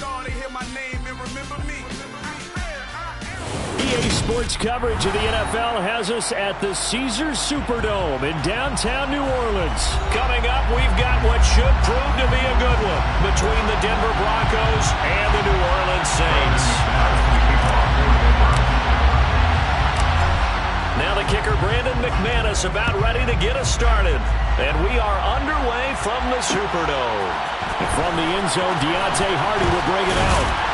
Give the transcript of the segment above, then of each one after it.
EA Sports coverage of the NFL has us at the Caesars Superdome in downtown New Orleans. Coming up, we've got what should prove to be a good one between the Denver Broncos and the New Orleans Saints. Now the kicker, Brandon McManus, about ready to get us started. And we are underway from the Superdome. And from the end zone, Deontay Hardy will bring it out.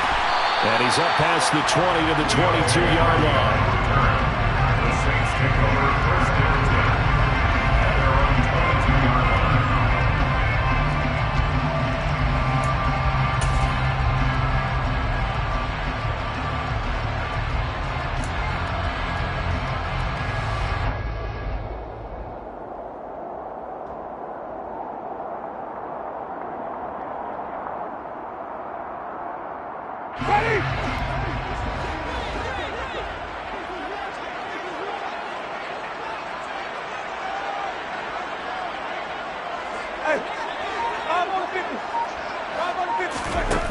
And he's up past the 20 to the 22-yard line. The Saints take over first and 10 at their own 22-yard line. Ready?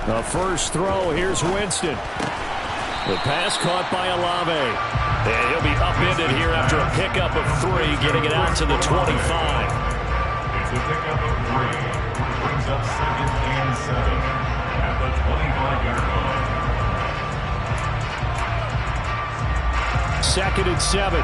The first throw, here's Winston. The pass caught by Olave. And he'll be upended here after a pickup of 3, getting it out to the 25. It's a pickup of 3. Brings up 2nd and 7 at the 25-yard line. 2nd and 7.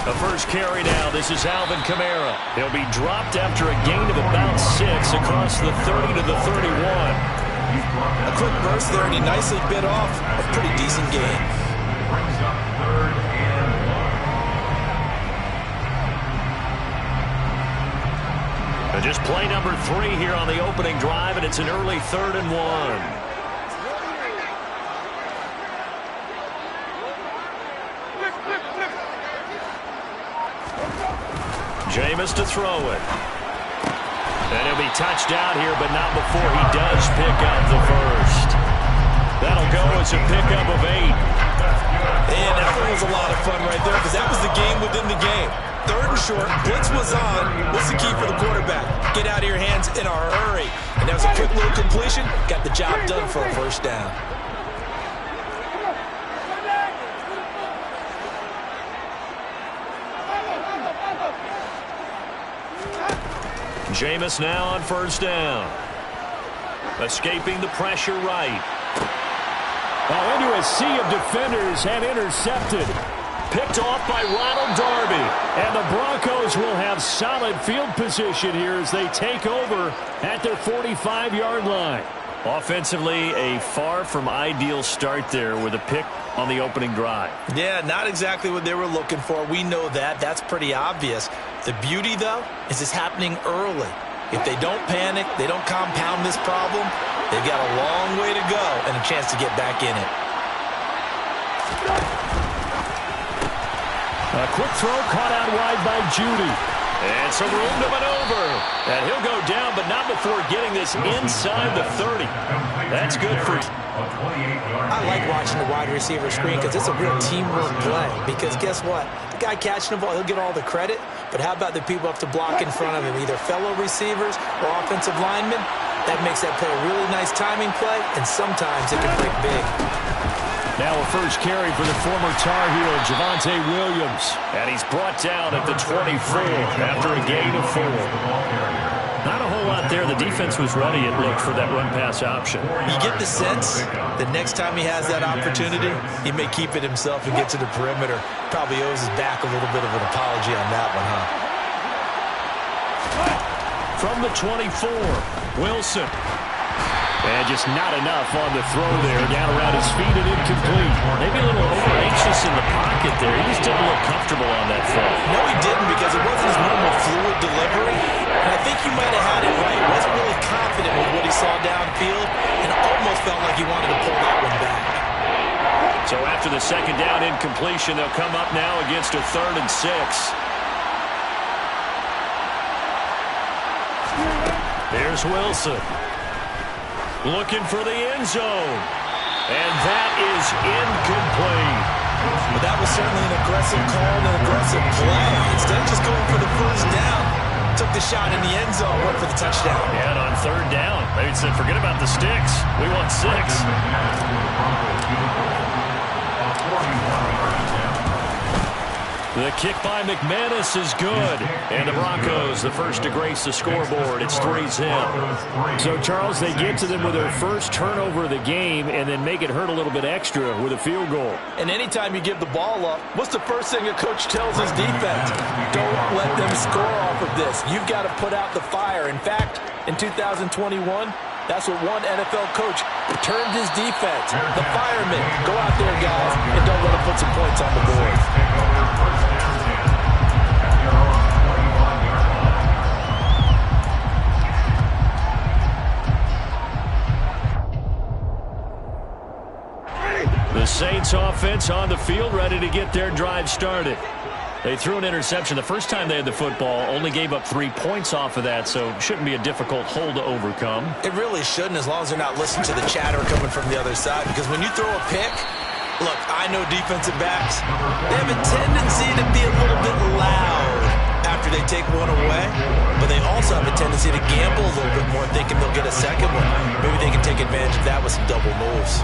The first carry now. This is Alvin Kamara. He'll be dropped after a gain of about 6 across the 30 to the 31. A quick burst there, and he nicely bit off a pretty decent gain. Brings up 3rd and 1. And just play number 3 here on the opening drive, and it's an early 3rd and 1. Jameis to throw it. And he'll be touched out here, but not before he does pick up the first. That'll go as a pickup of 8. And that one was a lot of fun right there because that was the game within the game. 3rd and short, blitz was on. What's the key for the quarterback? Get out of your hands in a hurry. And that was a quick little completion. Got the job done for a first down. Jameis now on first down. Escaping the pressure right. Into a sea of defenders and intercepted. Picked off by Ronald Darby. And the Broncos will have solid field position here as they take over at their 45-yard line. Offensively, a far from ideal start there with a pick on the opening drive. Yeah, not exactly what they were looking for. We know that. That's pretty obvious. The beauty, though, is it's happening early. If they don't panic, they don't compound this problem, they've got a long way to go and a chance to get back in it. A quick throw caught out wide by Judy. And some room to maneuver. And he'll go down, but not before getting this inside the 30. That's good for... I like watching the wide receiver screen because it's a real teamwork play. Because guess what? The guy catching the ball, he'll get all the credit. But how about the people up to block in front of him, either fellow receivers or offensive linemen? That makes that play a really nice timing play, and sometimes it can break big. Now a first carry for the former Tar Heel, Javonte Williams. And he's brought down at the 24 after a gain of 4. Not a whole lot there. The defense was ready, it looked, for that run-pass option. You get the sense that next time he has that opportunity, he may keep it himself and get to the perimeter. Probably owes his back a little bit of an apology on that one, huh? From the 24, Wilson. And just not enough on the throw there. Down around his feet and incomplete. Maybe a little over-anxious in the pocket there. He just didn't look comfortable on that throw. No, he didn't, because it wasn't his normal fluid delivery. And I think you might have had it right. Wasn't really confident with what he saw downfield and almost felt like he wanted to pull that one back. So after the second down incompletion, they'll come up now against a 3rd and 6. Here's Wilson. Looking for the end zone. And that is incomplete. But that was certainly an aggressive call and an aggressive play. Instead of just going for the first down, took the shot in the end zone, went for the touchdown. Yeah, and on third down, they said, forget about the sticks. We want 6. The kick by McManus is good. And the Broncos, the first to grace the scoreboard. It's 3-0. So, Charles, they get to them with their first turnover of the game and then make it hurt a little bit extra with a field goal. And anytime you give the ball up, what's the first thing a coach tells his defense? Don't let them score off of this. You've got to put out the fire. In fact, in 2021, that's what one NFL coach termed his defense. The firemen. Go out there, guys, and don't let them put some points on the board. The Saints offense on the field, ready to get their drive started. They threw an interception the first time they had the football, only gave up 3 points off of that, so it shouldn't be a difficult hole to overcome. It really shouldn't, as long as they're not listening to the chatter coming from the other side, because when you throw a pick, look, I know defensive backs, they have a tendency to be a little bit loud after they take one away, but they also have a tendency to gamble a little bit more, thinking they'll get a second one. Maybe they can take advantage of that with some double moves.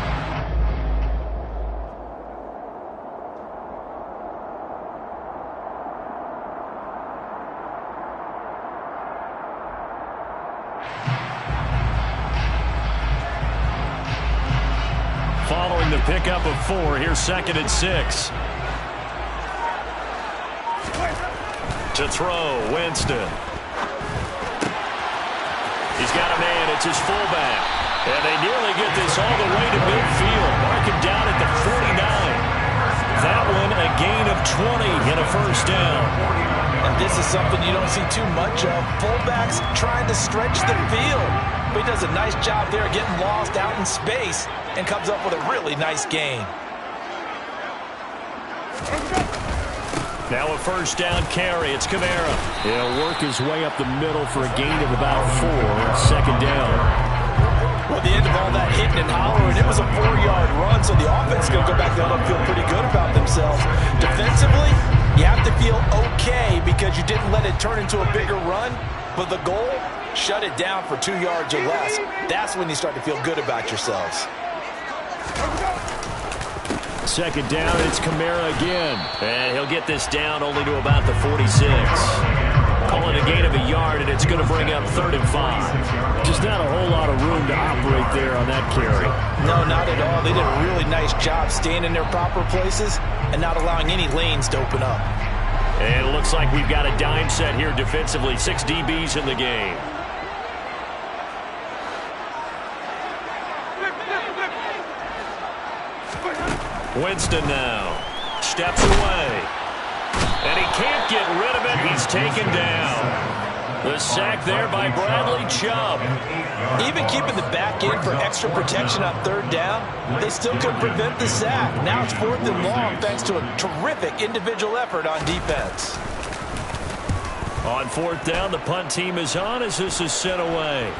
Following the pickup of 4, here's 2nd and 6. To throw, Winston. He's got a man, it's his fullback. And they nearly get this all the way to midfield. Mark him down at the 49. That one a gain of 20 and a first down. And this is something you don't see too much of. Fullbacks trying to stretch the field. But he does a nice job there getting lost out in space and comes up with a really nice gain. Now a first down carry. It's Kamara. He'll work his way up the middle for a gain of about 4, 2nd down. Well, at the end of all that hitting and hollering, it was a 4-yard run, so the offense is going to go back down and feel pretty good about themselves. Defensively, you have to feel okay because you didn't let it turn into a bigger run, but the goal, shut it down for 2 yards or less. That's when you start to feel good about yourselves. 2nd down, it's Kamara again. And he'll get this down only to about the 46. Calling a gain of a yard, and it's going to bring up 3rd and 5. Just not a whole lot of room to operate there on that carry. No, not at all. They did a really nice job staying in their proper places and not allowing any lanes to open up. And it looks like we've got a dime set here defensively. 6 DBs in the game. Winston now steps away. And he can't get rid of it. He's taken down. The sack there by Bradley Chubb. Even keeping the back end for extra protection on 3rd down, they still couldn't prevent the sack. Now it's 4th and long thanks to a terrific individual effort on defense. On 4th down, the punt team is on as this is sent away.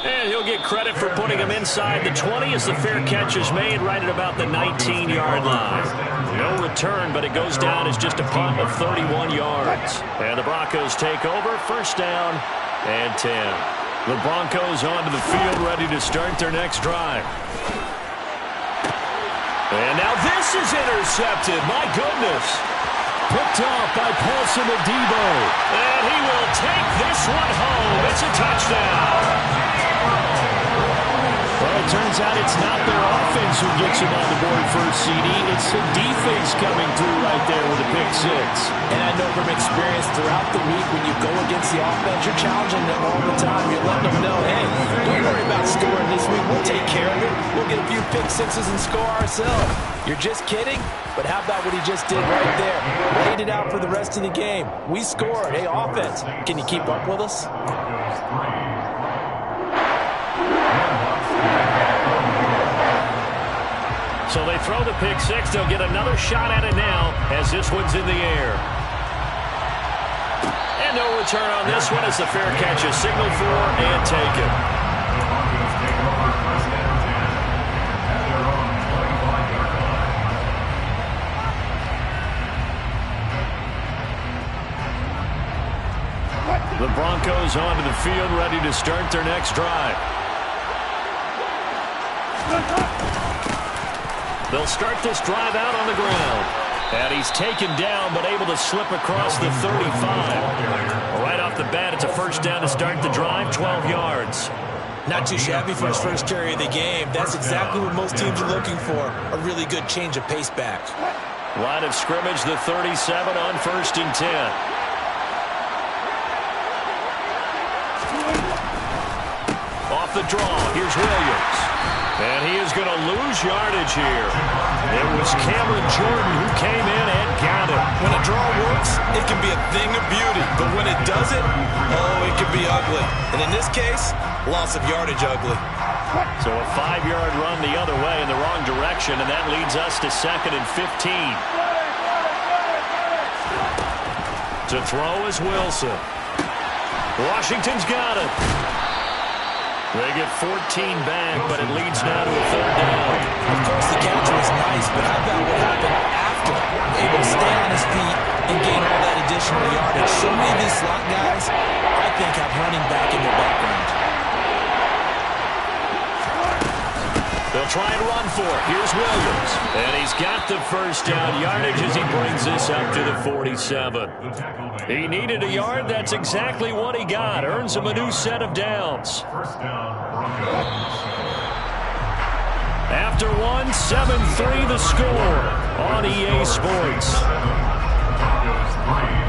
And he'll get credit for putting him inside the 20 as the fair catch is made right at about the 19-yard line. No return, but it goes down as just a punt of 31 yards. And the Broncos take over, 1st down and 10. The Broncos onto the field, ready to start their next drive. And now this is intercepted. My goodness. Picked off by Paulson Adebo. And he will take this one home. It's a touchdown. Well, it turns out it's not their offense who gets him on the board first, CD. It's the defense coming through right there with a pick 6. And I know from experience throughout the week, when you go against the offense, you're challenging them all the time. You're letting them know, hey, don't worry about scoring this week. We'll take care of it. We'll get a few pick 6s and score ourselves. You're just kidding? But how about what he just did right there? Laid it out for the rest of the game. We scored. Hey, offense, can you keep up with us? So they throw the pick 6. They'll get another shot at it now as this one's in the air. And no return on this one as the fair catch is signaled for and taken. The Broncos onto the field, ready to start their next drive. They'll start this drive out on the ground. And he's taken down, but able to slip across the 35. Right off the bat, it's a first down to start the drive, 12 yards. Not too shabby for his first carry of the game. That's exactly what most teams are looking for, a really good change of pace back. Line of scrimmage, the 37 on 1st and 10. Off the draw, here's Williams. And he is going to lose yardage here. It was Cameron Jordan who came in and got it. When a draw works, it can be a thing of beauty. But when it doesn't, oh, it can be ugly. And in this case, loss of yardage ugly. So a 5-yard run the other way in the wrong direction, and that leads us to 2nd and 15. To throw is Wilson. Washington's got it. They get 14 back, but it leads now to a 3rd down. Of course, the catch was nice, but how about what happened after? Able to stay on his feet and gain all that additional yardage. So many of these slot guys, I think, have running back in their background. They'll try and run for it. Here's Williams. And he's got the first down yardage as he brings this up to the 47. He needed a yard. That's exactly what he got. Earns him a new set of downs. First down, Broncos. After 7-3 the score on EA Sports. Broncos 3.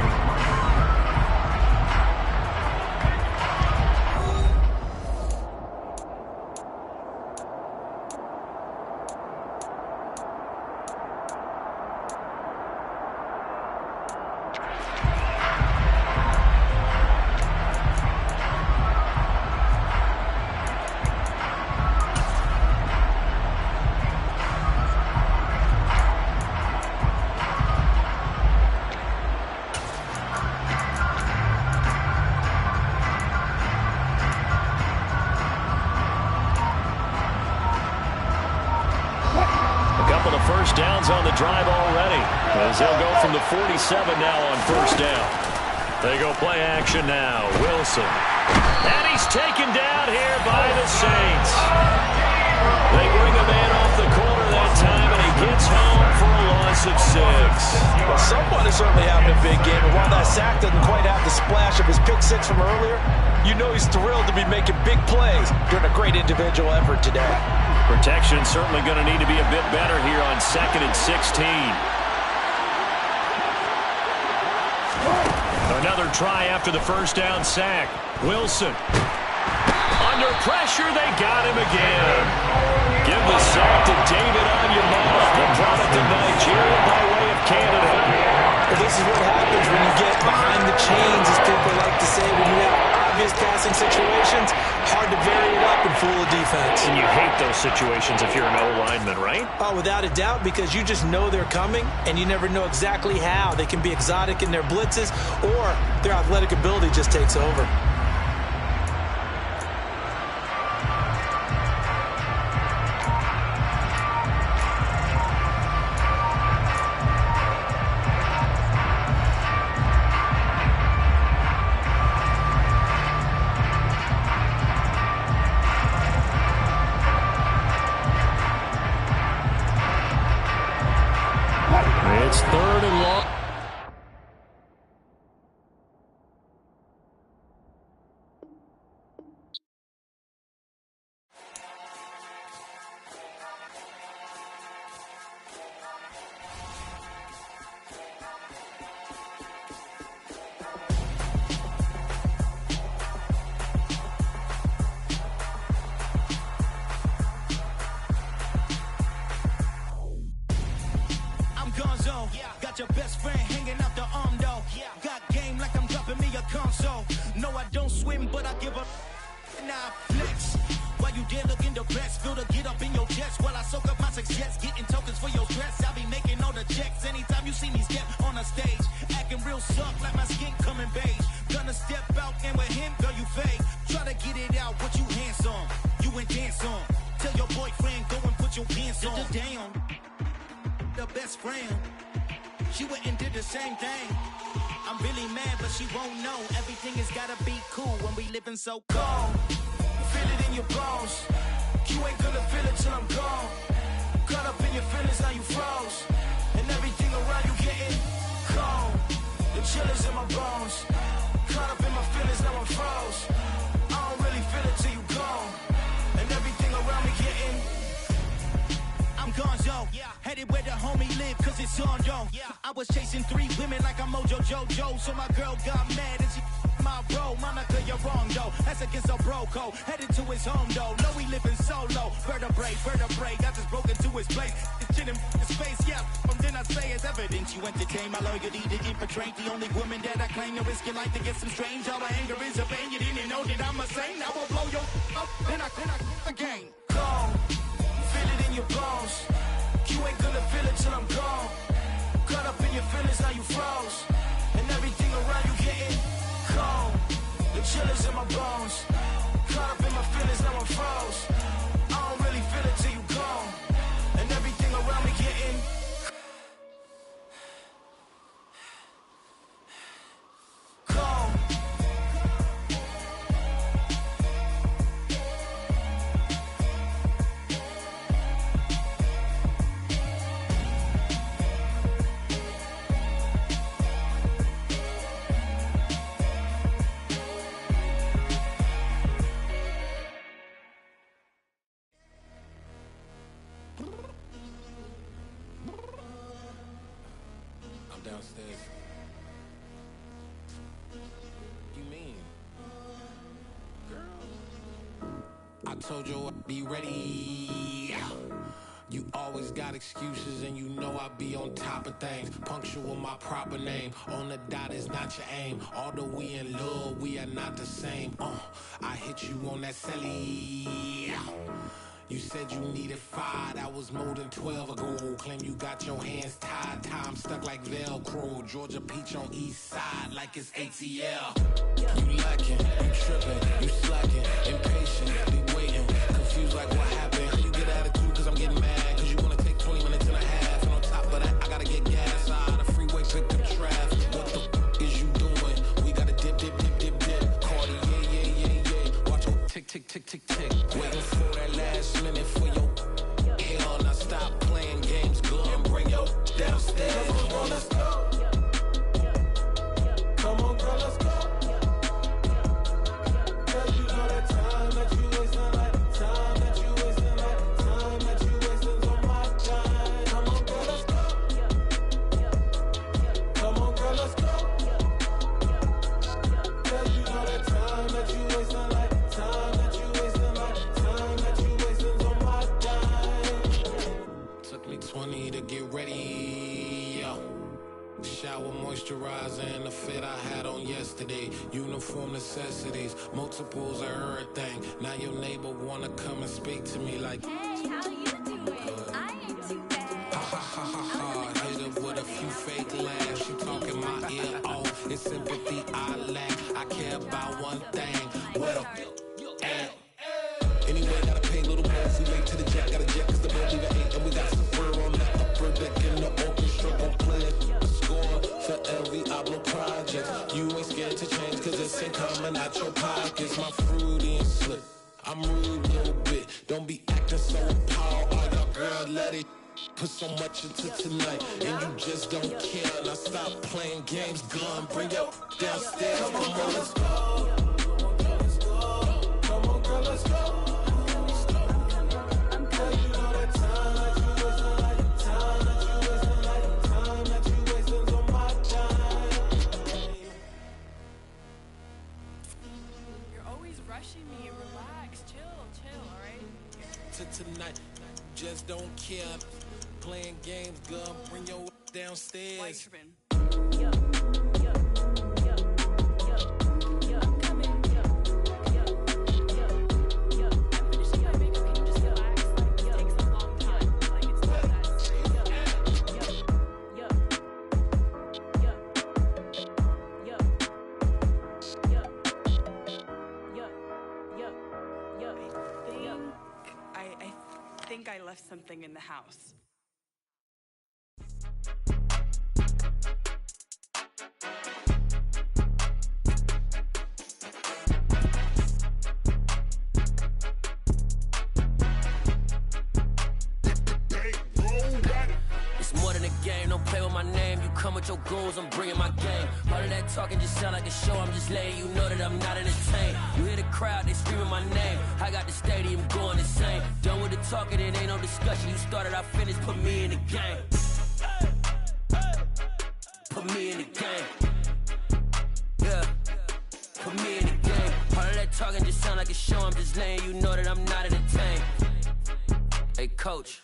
First downs on the drive already, as they'll go from the 47 now on 1st down. They go play action now. Wilson. And he's taken down here by the Saints. They bring a man off the corner that time, and he gets home for a loss of 6. Well, someone is certainly having a big game, and while that sack doesn't quite have the splash of his pick 6 from earlier, you know he's thrilled to be making big plays during a great individual effort today. Protection's certainly going to need to be a bit better here on 2nd and 16. Another try after the first down sack. Wilson. Under pressure, they got him again. Give the sack to David Onyemata, the product of Nigeria by way of Canada. Well, this is what happens when you get behind the chains, as people like to say, when you have obvious passing situations. Hard to vary it up and fool a defense. And you hate those situations if you're an O-lineman, right? Oh, without a doubt, because you just know they're coming, and you never know exactly how. They can be exotic in their blitzes, or their athletic ability just takes over. It's 3rd and long. Got your best friend hanging out the arm though. Got game like I'm dropping me a console. No, I don't swim, but I give up. Now flex. While you there looking the best, feel the get up in your chest while I soak up my success. Getting tokens for your dress. I'll be making all the checks anytime you see me step on a stage. Acting real suck like my skin coming beige. Gonna step out and with him, girl, you fake. Try to get it out, what you handsome. You and dance on. Tell your boyfriend, go and put your pants on. Down. The best friend. She went and did the same thing. I'm really mad, but she won't know. Everything has gotta be cool when we living so cold. Feel it in your bones. You ain't gonna feel it till I'm gone. Caught up in your feelings, now you froze. And everything around you getting cold. The chill is in my bones. Caught up in my feelings, now I'm froze. I don't really feel it till you gone. And everything around me getting I'm gonzo, headed where the homie live, cause it's on, yo. I was chasing 3 women like I'm Mojo Jojo, so my girl got mad and she my bro. Monica, you're wrong, though. That's against a bro code. Headed to his home, though. No, he living solo. Vertebrae, I just broke into his place. It's chin in his face, yeah. From then I say it's evidence. You entertain my loyalty to infiltrate the only woman that I claim to risk your life to get some strange. All my anger is a pain. You didn't know that I'm a saint. I will blow your up, then I again. Gone. Feel it in your bones. You ain't gonna feel it till I'm gone. Caught up in your feelings, now you froze. And everything around you getting cold. The chill is in my bones. Caught up in my feelings, now I'm froze. I don't really feel it till you gone. And everything around me getting cold. Downstairs. You mean? Girl, I told you I'd be ready. You always got excuses and you know I be on top of things. Punctual my proper name. On the dot is not your aim. Although we in love, we are not the same. I hit you on that celly. You said you needed 5, that was more than 12 ago. Claim you got your hands tied, time stuck like Velcro. Georgia Peach on east side like it's ATL. You lacking, you tripping, you slacking, impatient, be waiting, confused like what happened. You get attitude cause I'm getting mad, cause you wanna take 20 minutes and a half. And on top of that, I gotta get gas out of the freeway, pick up traffic. What the is you doing? We gotta dip. Cardi, yeah. Watch your tick. Waiting for that last minute for your hell. Now stop playing games, go and bring your downstairs. Come on, girl, let's go. Come on, girl, let's go. Cause you know that time that you wasting, like time that you wasting, like time that you wasting on my time. Come on, girl, let's go. Come on, girl, let's go. Cause you know that time that you wasting, like time that you wasting, like time that you wasting on my time. Took me 20 to get ready, yo. Shower moisturizer and the fit I had on yesterday. Uniform necessities, multiples of everything. Now your neighbor wanna come and speak to me like, hey, how you doing? I ain't too bad. Ha. Hit her with a few fake laughs. She talking my ear off. It's sympathy I lack. I care about one thing. What up? Anyway, gotta pay a little more if we late to the jet. Gotta jet cause the boat leave at 8. And we got some fur on the upper deck in the orchestra. Gon' play it. Score for every Ablo project. You ain't scared to change cause it's ain't coming out your pockets. My fruity and slip. I'm rude a little bit. Don't be acting so appalled. All y'all girl, let it put so much into tonight. And you just don't care. Now stop playing games. Gun, bring your downstairs. Come on, girl, let's go. Come on, girl, let's go. Rushing me, relax, chill, all right? Tonight, just don't care. Playing games, girl, bring your downstairs. Why you tripping? I'm coming. I'm finishing my makeup. Can you just relax? Like, it takes a long time. Like, it's not that serious. I think I left something in the house. game. Don't play with my name. You come with your goons, I'm bringing my game. All of that talking just sound like a show. I'm just letting you know that I'm not entertained. You hear the crowd, they screaming my name. I got the stadium going insane. Done with the talking, it ain't no discussion. You started, I finished. Put me in the game. Put me in the game. Yeah. Put me in the game. All of that talking just sound like a show. I'm just letting you know that I'm not entertained. Hey, coach.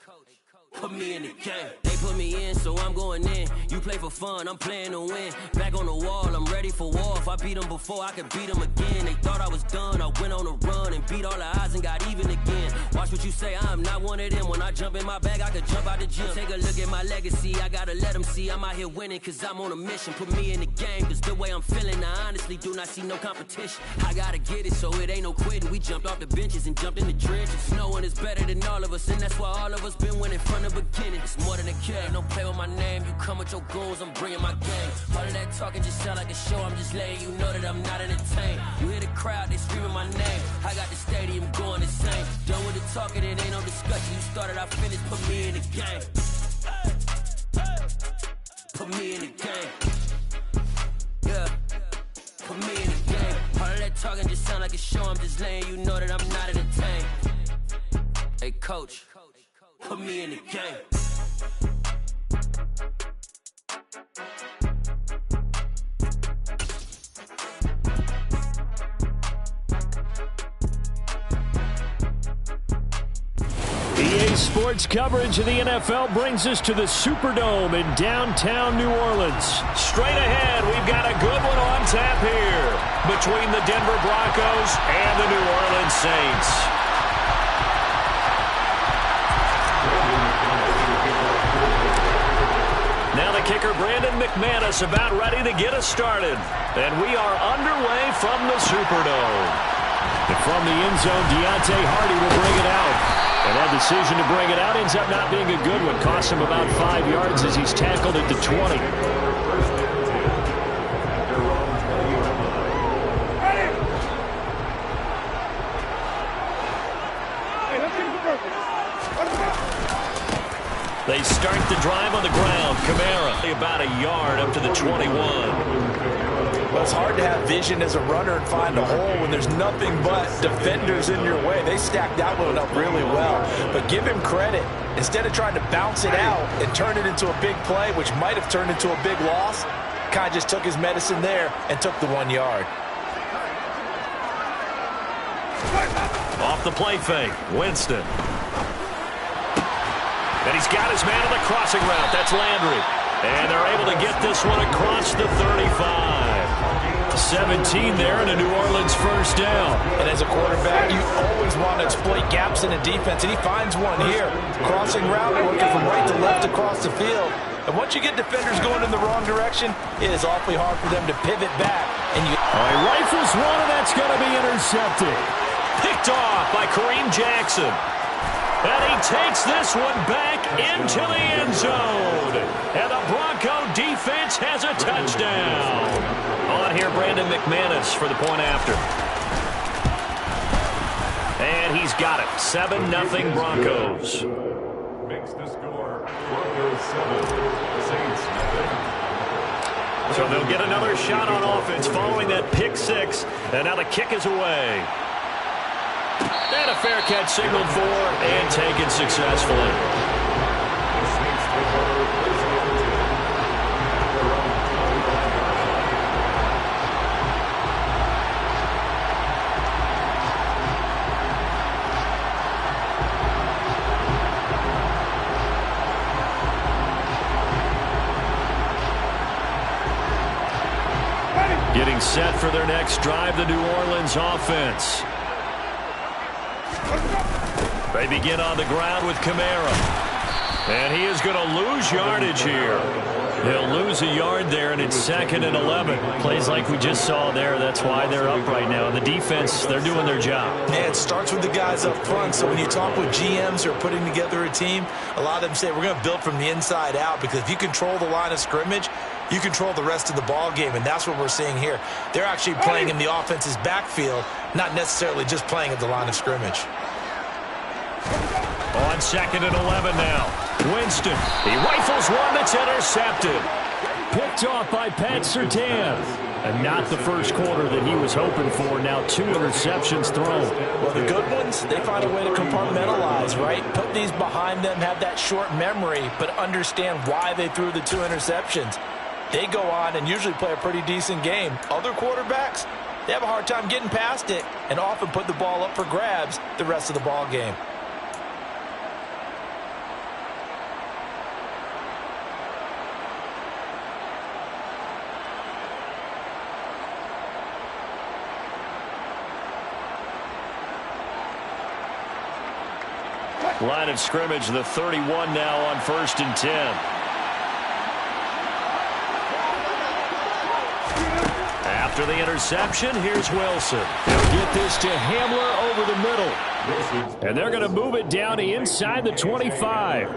Put me in the game. They put me in, so I'm going in. You play for fun, I'm playing to win. Back on the wall, I'm ready for war. If I beat them before, I could beat them again. They thought I was done, I went on a run and beat all the odds and got even again. Watch what you say, I'm not one of them. When I jump in my bag, I could jump out the gym. Take a look at my legacy, I gotta let them see I'm out here winning, cause I'm on a mission. Put me in the game, cause the way I'm feeling, I honestly do not see no competition. I gotta get it, so it ain't no quitting. We jumped off the benches and jumped in the trenches. No one is better than all of us, and that's why all of us been winning from the beginning. It's more than a game, don't play with my name. You come with your goons, I'm bringing my game. All of that talking just sound like a show. I'm just letting you know that I'm not entertained. You hear the crowd, they screaming my name. I got the stadium going insane. Done with the talking, it ain't no discussion. You started, I finished. Put me in the game. Put me in the game. Yeah. Put me in the game. All of that talking just sound like a show. I'm just letting you know that I'm not entertained. Hey, coach. Put me in the game. EA Sports coverage of the NFL brings us to the Superdome in downtown New Orleans. Straight ahead, we've got a good one on tap here between the Denver Broncos and the New Orleans Saints. Now the kicker, Brandon McManus, about ready to get us started. And we are underway from the Superdome. And from the end zone, Deontay Hardy will bring it out. And that decision to bring it out ends up not being a good one. Cost him about 5 yards as he's tackled at the 20. They start the drive on the ground. Kamara about a yard up to the 21. Well, it's hard to have vision as a runner and find a hole when there's nothing but defenders in your way. They stacked that one up really well. But give him credit. Instead of trying to bounce it out and turn it into a big play, which might have turned into a big loss, Kai just took his medicine there and took the 1 yard. Off the play fake, Winston. And he's got his man on the crossing route. That's Landry. And they're able to get this one across the 35. 17 there and a New Orleans first down. And as a quarterback, you always want to exploit gaps in a defense, and he finds one here. Crossing route, working from right to left across the field. And once you get defenders going in the wrong direction, it is awfully hard for them to pivot back. And you Rifles one, and that's going to be intercepted. Picked off by Kareem Jackson. And he takes this one back into the end zone. And the Bronco defense has a touchdown. On here, Brandon McManus for the point after. And he's got it. 7-0 Broncos. Makes the score Broncos 7, Saints 0. So they'll get another shot on offense following that pick six. And now the kick is away. And a fair catch signaled for and taken successfully. Getting set for their next drive, the New Orleans offense. They begin on the ground with Kamara. And he is going to lose yardage here. He'll lose a yard there, and it's 2nd and 11. Plays like we just saw there. That's why they're up right now. The defense, they're doing their job. Yeah, it starts with the guys up front. So when you talk with GMs who are putting together a team, a lot of them say we're going to build from the inside out, because if you control the line of scrimmage, you control the rest of the ball game, and that's what we're seeing here. They're actually playing in the offense's backfield, not necessarily just playing at the line of scrimmage. On 2nd and 11 now. Winston, he rifles one that's intercepted. Picked off by Pat Surtain. And not the first quarter that he was hoping for. Now 2 interceptions thrown. Well, the good ones, they find a way to compartmentalize, right? Put these behind them, have that short memory, but understand why they threw the 2 interceptions. They go on and usually play a pretty decent game. Other quarterbacks, they have a hard time getting past it and often put the ball up for grabs the rest of the ball game. Line of scrimmage, the 31 now on 1st and 10. After the interception, here's Wilson. They'll get this to Hamler over the middle. And they're going to move it down to inside the 25.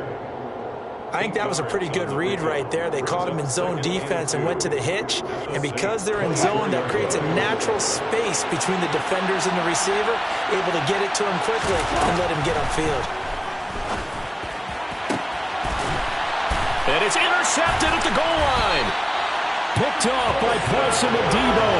I think that was a pretty good read right there. They caught him in zone defense and went to the hitch. And because they're in zone, that creates a natural space between the defenders and the receiver, able to get it to him quickly and let him get upfield. And it's intercepted at the goal line. Picked off by Paulson Adebo.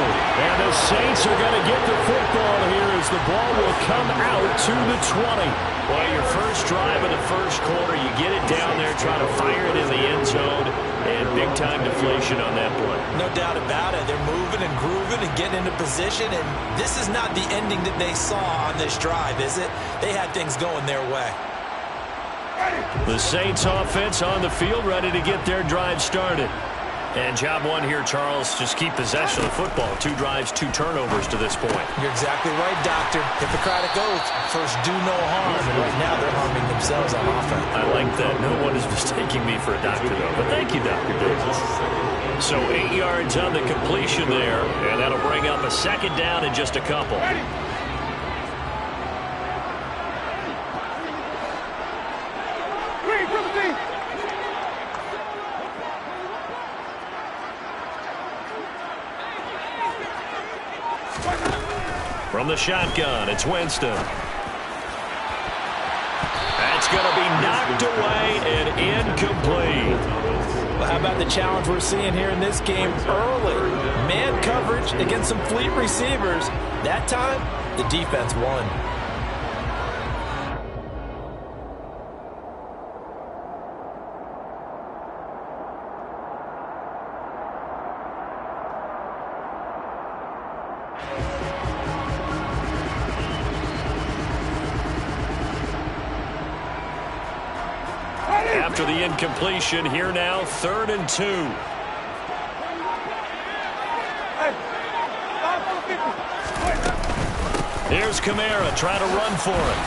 And the Saints are going to get the football here as the ball will come out to the 20. Well, your first drive of the first quarter, you get it down there, try to fire it in the end zone, and big-time deflation on that play. No doubt about it. They're moving and grooving and getting into position, and this is not the ending that they saw on this drive, is it? They had things going their way. The Saints offense on the field, ready to get their drive started. And job one here, Charles, just keep possession of the football. 2 drives, 2 turnovers to this point. You're exactly right, Doctor. Hippocratic oath. First, do no harm. And right now, they're harming themselves on offense. I like that. No one is mistaking me for a doctor, though. But thank you, Dr. Davis. So 8 yards on the completion there, and that'll bring up a 2nd down in just a couple. From the shotgun, it's Winston. That's going to be knocked away and incomplete. Well, how about the challenge we're seeing here in this game early? Man coverage against some fleet receivers. That time, the defense won. After the incompletion, here now, 3rd and 2. Here's Kamara trying to run for it.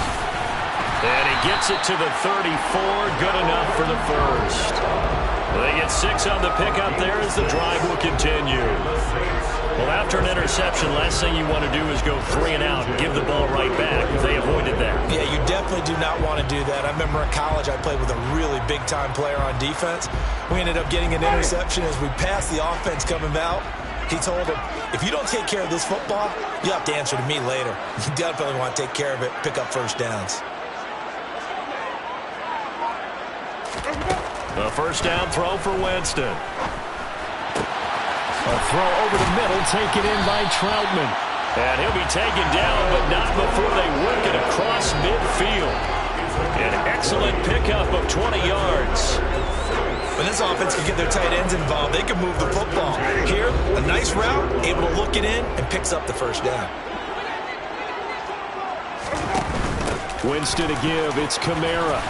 And he gets it to the 34, good enough for the first. They get 6 on the pickup there as the drive will continue. Well, after an interception, last thing you want to do is go 3 and out and give the ball right back. They avoided that. Yeah, you definitely do not want to do that. I remember in college I played with a really big-time player on defense. We ended up getting an interception as we passed the offense coming out. He told him, if you don't take care of this football, you have to answer to me later. You definitely want to take care of it, pick up first downs. A 1st down throw for Winston. A throw over the middle, taken in by Troutman. And he'll be taken down, but not before they work it across midfield. An excellent pickup of 20 yards. When this offense can get their tight ends involved, they can move the football. Here, a nice route, able to look it in, and picks up the 1st down. Winston to give, it's Kamara.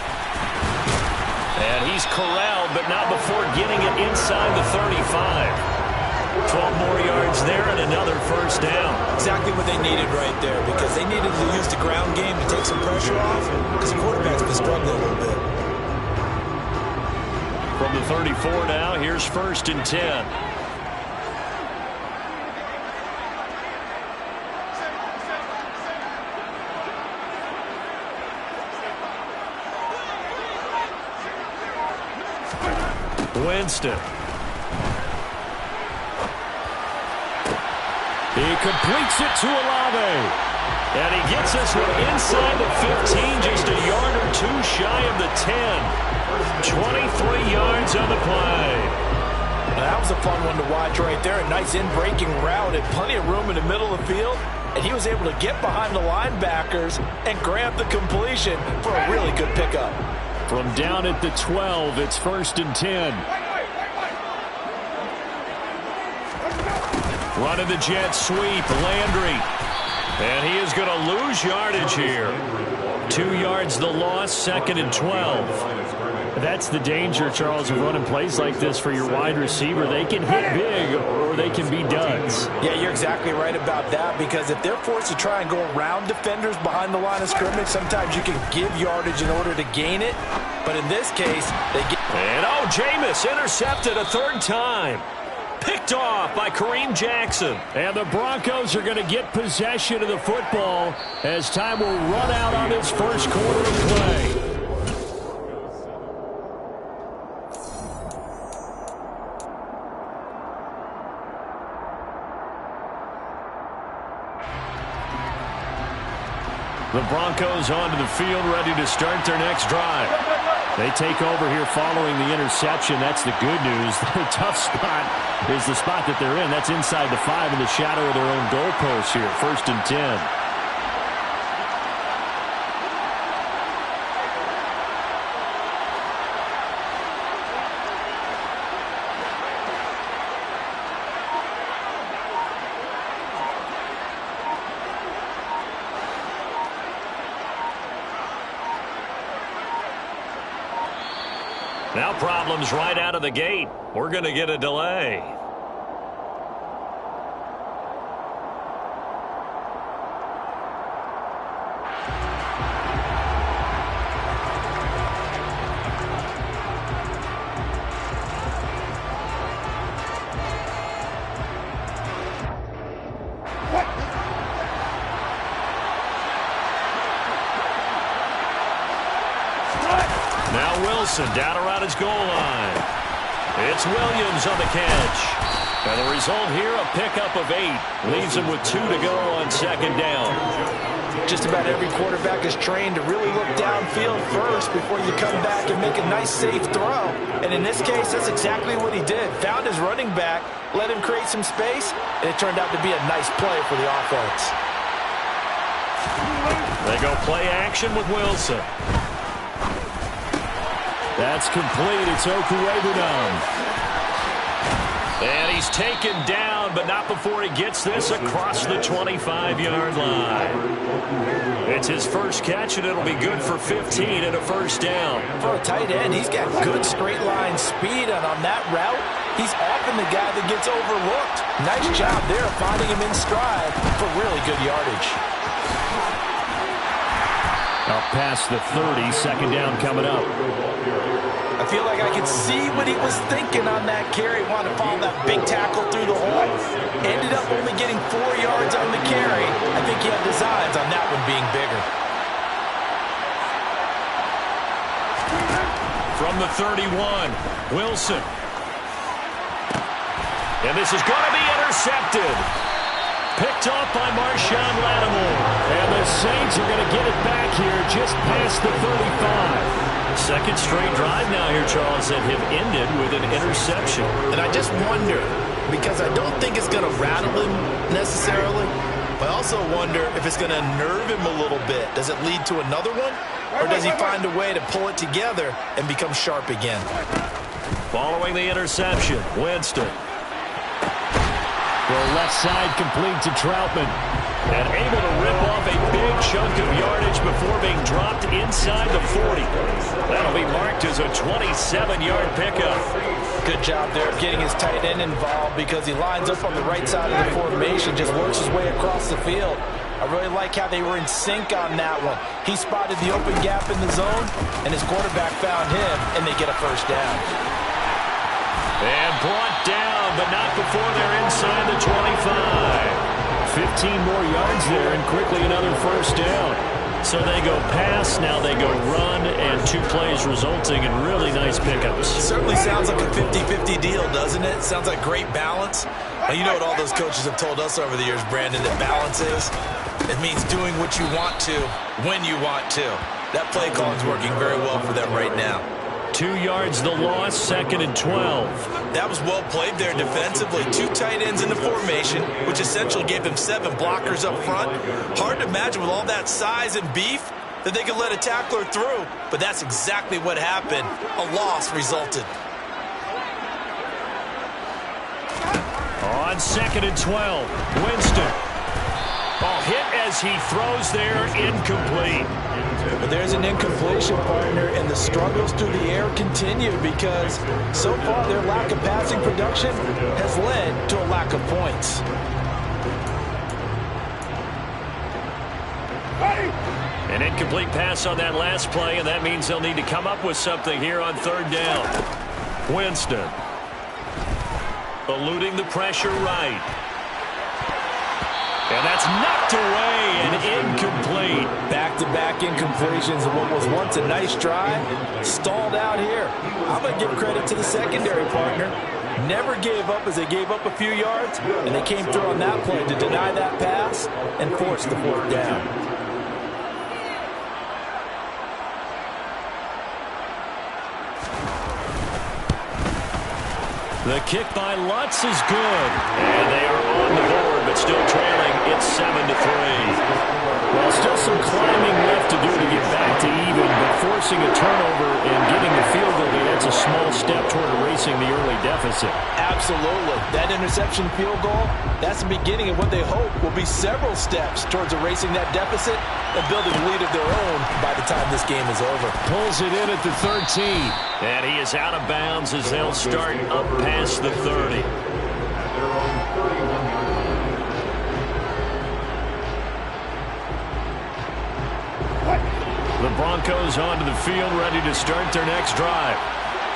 And he's corralled, but not before getting it inside the 35. 12 more yards there and another 1st down. Exactly what they needed right there, because they needed to use the ground game to take some pressure off, because the quarterback's been struggling a little bit. From the 34 now, here's 1st and 10. Winston. He completes it to Olave. And he gets this one inside the 15, just a yard or 2 shy of the 10. 23 yards on the play. That was a fun one to watch right there. A nice in-breaking route and plenty of room in the middle of the field. And he was able to get behind the linebackers and grab the completion for a really good pickup. From down at the 12, it's 1st and 10. Running the jet sweep, Landry. And he is going to lose yardage here. 2 yards the loss, 2nd and 12. That's the danger, Charles, of running plays like this for your wide receiver. They can hit big or they can be duds. Yeah, you're exactly right about that, because if they're forced to try and go around defenders behind the line of scrimmage, sometimes you can give yardage in order to gain it. But in this case, they get... And Jameis intercepted a 3rd time. Picked off by Kareem Jackson. And the Broncos are going to get possession of the football as time will run out on this first quarter of play. The Broncos onto the field, ready to start their next drive. They take over here following the interception. That's the good news. The tough spot is the spot that they're in. That's inside the 5 in the shadow of their own goalpost here. 1st and 10. Now problems right out of the gate. We're going to get a delay. Now Wilson down around his goal line. It's Williams on the catch. And the result here, a pickup of 8. Leaves him with 2 to go on 2nd down. Just about every quarterback is trained to really look downfield first before you come back and make a nice, safe throw. And in this case, that's exactly what he did. Found his running back, let him create some space, and it turned out to be a nice play for the offense. They go play action with Wilson. That's complete. It's Okuwebunam. And he's taken down, but not before he gets this across the 25-yard line. It's his first catch, and it'll be good for 15 and a 1st down. For a tight end, he's got good straight line speed, and on that route, he's often the guy that gets overlooked. Nice job there finding him in stride for really good yardage. Up past the 30, 2nd down coming up. I feel like I could see what he was thinking on that carry. Wanted to follow that big tackle through the hole. Ended up only getting 4 yards on the carry. I think he had designs on that one being bigger. From the 31, Wilson. And this is going to be intercepted. Picked off by Marshawn Lattimore. And the Saints are going to get it back here just past the 35. 2nd straight drive now here, Charles, that have ended with an interception. And I just wonder, because I don't think it's going to rattle him necessarily, but I also wonder if it's going to nerve him a little bit. Does it lead to another one? Or does he find a way to pull it together and become sharp again? Following the interception, Winston. The left side complete to Troutman. And able to rip off a big chunk of yardage before being dropped inside the 40. That'll be marked as a 27-yard pickup. Good job there of getting his tight end involved, because he lines up on the right side of the formation, just works his way across the field. I really like how they were in sync on that one. He spotted the open gap in the zone, and his quarterback found him, and they get a 1st down. And brought down, but not before they're inside the 25. 15 more yards there, and quickly another 1st down. So they go pass, now they go run, and 2 plays resulting in really nice pickups. Certainly sounds like a 50-50 deal, doesn't it? Sounds like great balance. Now, you know what all those coaches have told us over the years, Brandon, that balance is? It means doing what you want to, when you want to. That play calling is working very well for them right now. 2 yards the loss, 2nd and 12. That was well played there defensively. 2 tight ends in the formation, which essentially gave them 7 blockers up front. Hard to imagine with all that size and beef that they could let a tackler through, but that's exactly what happened. A loss resulted. On 2nd and 12, Winston. Ball hit as he throws there, incomplete. But there's an incompletion, partner, and the struggles through the air continue because so far their lack of passing production has led to a lack of points. An incomplete pass on that last play, and that means they'll need to come up with something here on 3rd down. Winston. Eluding the pressure right. And that's knocked away and incomplete. Back-to-back incompletions of what was once a nice drive, stalled out here. I'm going to give credit to the secondary, partner. Never gave up as they gave up a few yards, and they came through on that play to deny that pass and force the 4th down. The kick by Lutz is good. And they are on the board, but still trailing. It's 7-3. Well, still some climbing left to do to get back to even, but forcing a turnover and getting the field goal, that's a small step toward erasing the early deficit. Absolutely. That interception field goal, that's the beginning of what they hope will be several steps towards erasing that deficit and building a lead of their own by the time this game is over. Pulls it in at the 13. And he is out of bounds as they'll start up past the 30. The Broncos onto the field, ready to start their next drive.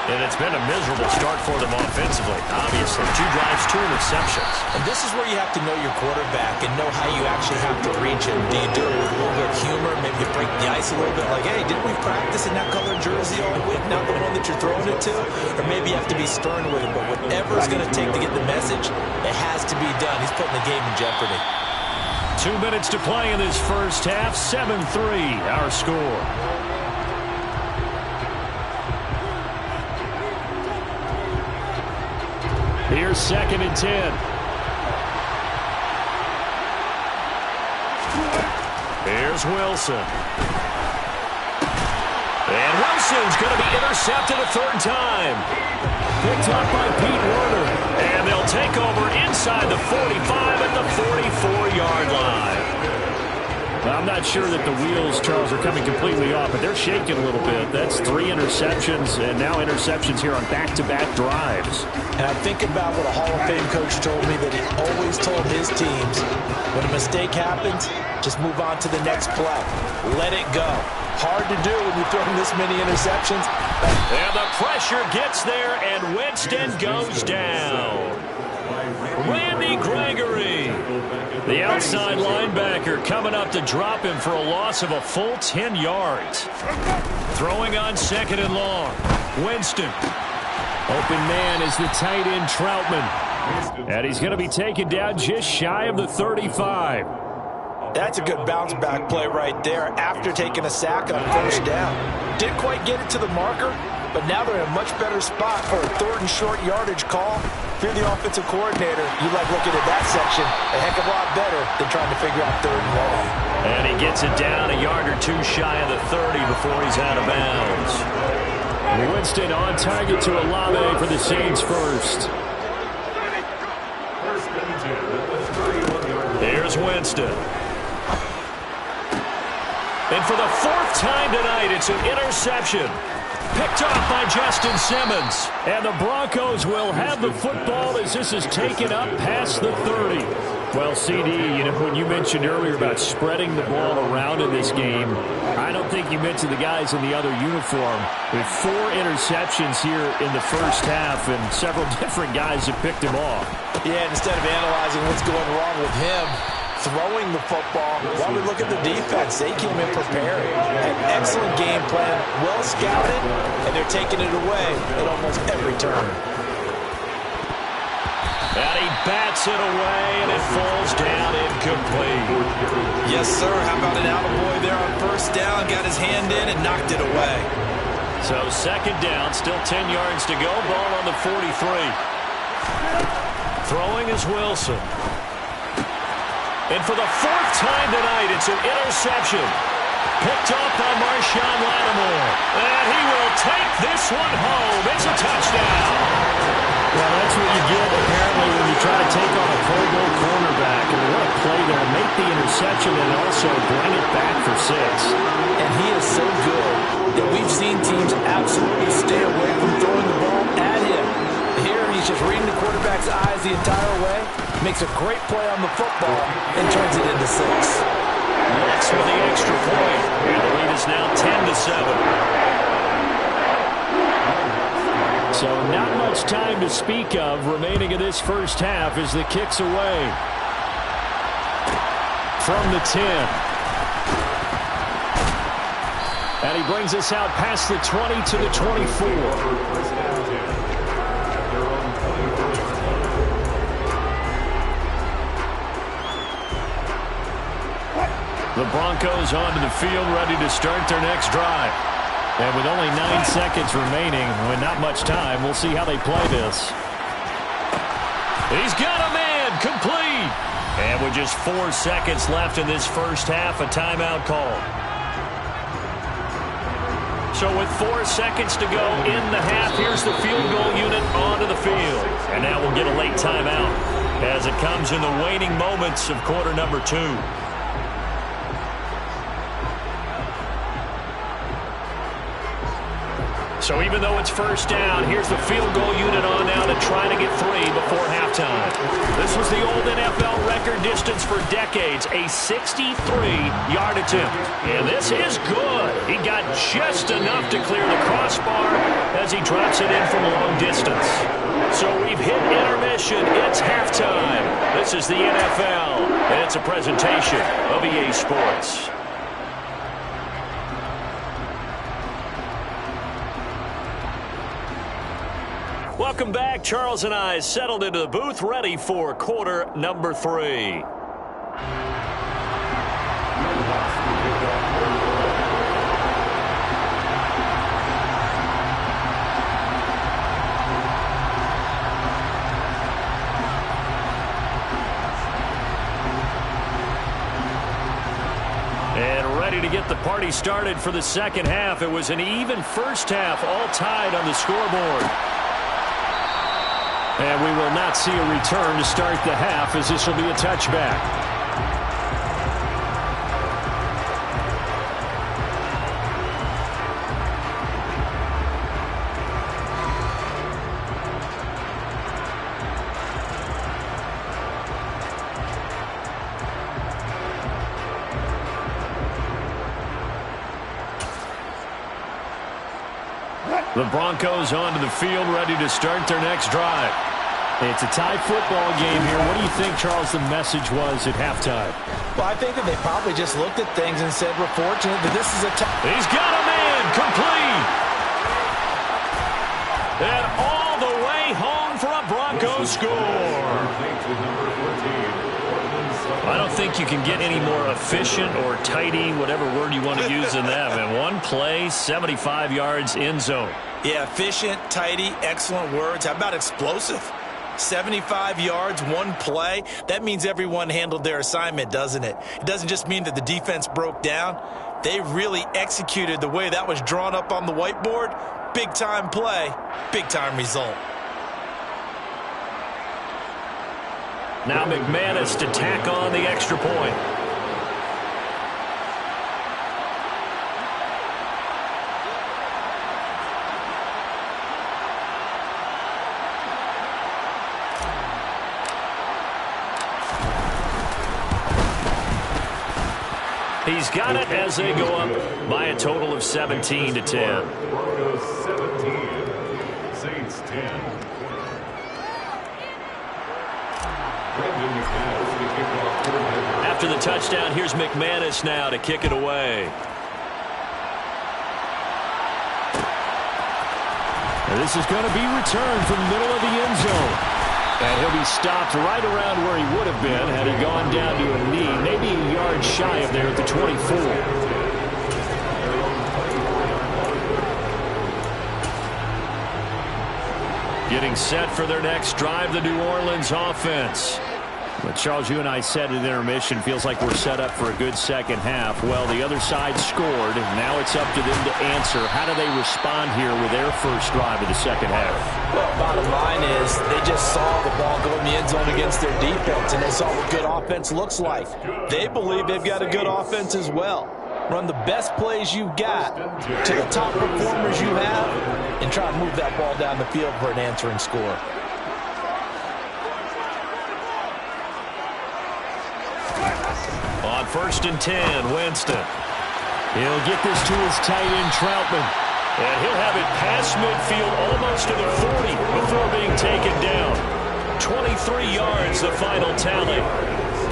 And it's been a miserable start for them offensively, obviously. 2 drives, 2 interceptions. And this is where you have to know your quarterback and know how you actually have to reach him. Do you do it with a little bit of humor? Maybe you break the ice a little bit like, hey, didn't we practice in that colored jersey all week? Not the one that you're throwing it to? Or maybe you have to be stern with him. But whatever it's going to take to get the message, it has to be done. He's putting the game in jeopardy. 2 minutes to play in this first half. 7-3, our score. Here's 2nd and 10. Here's Wilson. And Wilson's going to be intercepted a 3rd time. Picked up by Pete Werner. And they'll take over inside the 45 at the 44-yard line. I'm not sure that the wheels, Charles, are coming completely off, but they're shaking a little bit. That's 3 interceptions, and now interceptions here on back-to-back drives. And I think about what a Hall of Fame coach told me that he always told his teams, when a mistake happens, just move on to the next play. Let it go. Hard to do when you're throwing this many interceptions. And the pressure gets there, and Winston goes down. Randy Gregory, the outside linebacker, coming up to drop him for a loss of a full 10 yards. Throwing on 2nd and long. Winston. Open man is the tight end Troutman. And he's going to be taken down just shy of the 35. That's a good bounce back play right there after taking a sack on 1st down. Didn't quite get it to the marker, but now they're in a much better spot for a 3rd and short yardage call. If you're the offensive coordinator, you like looking at that section a heck of a lot better than trying to figure out 3rd and long. And he gets it down a yard or 2 shy of the 30 before he's out of bounds. Winston on target to Olave for the Saints first. Here's Winston. And for the 4th time tonight, it's an interception. Picked off by Justin Simmons. And the Broncos will have the football as this is taken up past the 30. Well, CD, you know, when you mentioned earlier about spreading the ball around in this game, I don't think you mentioned the guys in the other uniform. With 4 interceptions here in the first half, and several different guys have picked him off. Yeah, instead of analyzing what's going wrong with him, throwing the football, while we look at the defense, they came in prepared. An excellent game plan, well scouted, and they're taking it away at almost every turn. And he bats it away, and it falls down incomplete. Yes, sir. How about an attaboy there on 1st down? Got his hand in and knocked it away. So second down, still 10 yards to go. Ball on the 43. Throwing is Wilson. And for the fourth time tonight, it's an interception. Picked off by Marshawn Lattimore. And he will take this one home. It's a touchdown. Well, that's what you get, apparently, when you try to take on a Pro Bowl cornerback. And what a play there. Make the interception and also bring it back for 6. And he is so good that we've seen teams absolutely stay away from throwing the ball at him. Here, he's just reading the quarterback's eyes the entire way, makes a great play on the football, and turns it into 6. Next with the extra point. And the lead is now 10-7. So not much time to speak of remaining in this first half as the kick's away. From the 10. And he brings us out past the 20 to the 24. The Broncos onto the field, ready to start their next drive. And with only 9 seconds remaining, with not much time, we'll see how they play this. He's got a man, complete. And with just 4 seconds left in this first half, a timeout call. So with 4 seconds to go in the half, here's the field goal unit onto the field. And now we'll get a late timeout as it comes in the waning moments of quarter number 2. So even though it's first down, here's the field goal unit on now to try to get 3 before halftime. This was the old NFL record distance for decades, a 63-yard attempt. And this is good. He got just enough to clear the crossbar as he drops it in from long distance. So we've hit intermission. It's halftime. This is the NFL, and it's a presentation of EA Sports. Welcome back. Charles and I settled into the booth, ready for quarter number 3. And ready to get the party started for the second half. It was an even first half, all tied on the scoreboard. And we will not see a return to start the half, as this will be a touchback. The Broncos onto the field, ready to start their next drive. It's a tie football game here. What do you think, Charles, the message was at halftime? Well, I think that they probably just looked at things and said, we're fortunate that this is a tie. He's got a man, complete. And all the way home for a Broncos score. I don't think you can get any more efficient or tidy, whatever word you want to use in that. And one play, 75 yards in zone. Yeah, efficient, tidy, excellent words. How about explosive? 75 yards, one play. That means everyone handled their assignment, doesn't it? It doesn't just mean that the defense broke down. They really executed the way that was drawn up on the whiteboard. Big-time play, big-time result. Now McManus to tack on the extra point. He's got it as they go up by a total of 17-10. Broncos 17, Saints 10. After the touchdown, here's McManus now to kick it away. And this is going to be returned from the middle of the end zone. And he'll be stopped right around where he would have been had he gone down to a knee, maybe a yard shy of there at the 24. Getting set for their next drive, the New Orleans offense. But Charles, you and I said at intermission, feels like we're set up for a good second half. Well, the other side scored. Now it's up to them to answer. How do they respond here with their first drive of the second half? Well, bottom line is they just saw the ball go in the end zone against their defense, and they saw what good offense looks like. They believe they've got a good offense as well. Run the best plays you've got to the top performers you have and try to move that ball down the field for an answering score. On 1st and 10, Winston. He'll get this to his tight end, Troutman. And he'll have it past midfield almost to the 40 before being taken down. 23 yards, the final tally.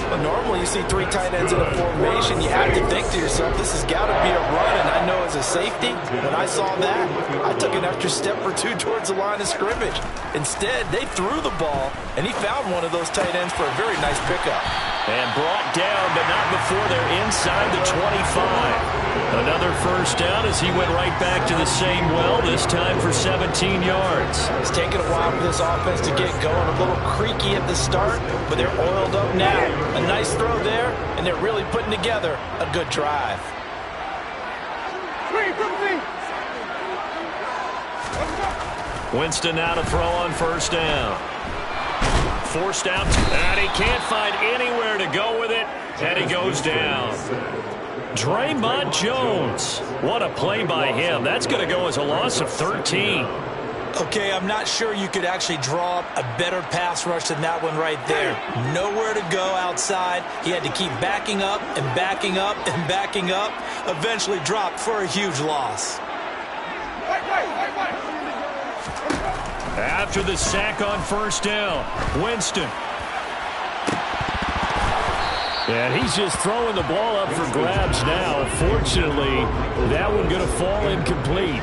But normally you see 3 tight ends in a formation, you have to think to yourself, this has got to be a run, and I know as a safety, when I saw that, I took an extra step or 2 towards the line of scrimmage. Instead, they threw the ball, and he found one of those tight ends for a very nice pickup. And brought down, but not before they're inside the 25. Another first down as he went right back to the same well, this time for 17 yards. It's taken a while for this offense to get going. A little creaky at the start, but they're oiled up now. A nice throw there, and they're really putting together a good drive. Winston now to throw on first down. Forced out, and he can't find anywhere to go with it, and he goes down. Draymond Jones. What a play by him. That's going to go as a loss of 13. Okay, I'm not sure you could actually draw up a better pass rush than that one right there. Nowhere to go outside. He had to keep backing up and backing up and backing up. Eventually dropped for a huge loss. After the sack on first down, Winston. And he's just throwing the ball up for grabs now. Fortunately, that one going to fall incomplete.